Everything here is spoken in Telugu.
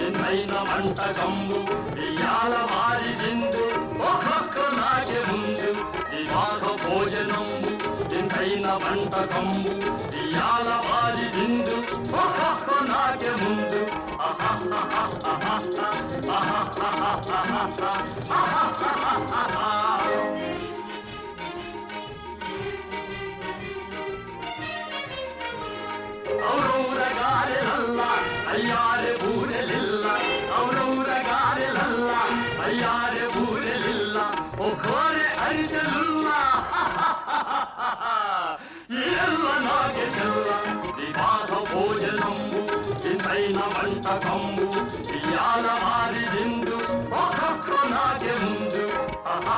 వింతైన వంటకంబు ఇయాల వారి విందు ఒక్కొక్క నాకే ముందు వివాహ భోజనంబు వింతైన వంటకంబు ఇయాల వారి విందు ఒక్కొక్క నాకే ముందు ఔరౌరగారెలల్ల అయ్యారె బూరెలిల్ల ఔరౌరగారెలల్ల అయ్యారె బూరెలిల్ల ఒక్కోరె అరిసెలుల్ల ఎల్ల నాగే చెల్ల వివాహ భోజనంబు వింతైన వంటకంబు ఇయాల వారి విందు ఒక్కొక్క నాగే ముందు ఆహా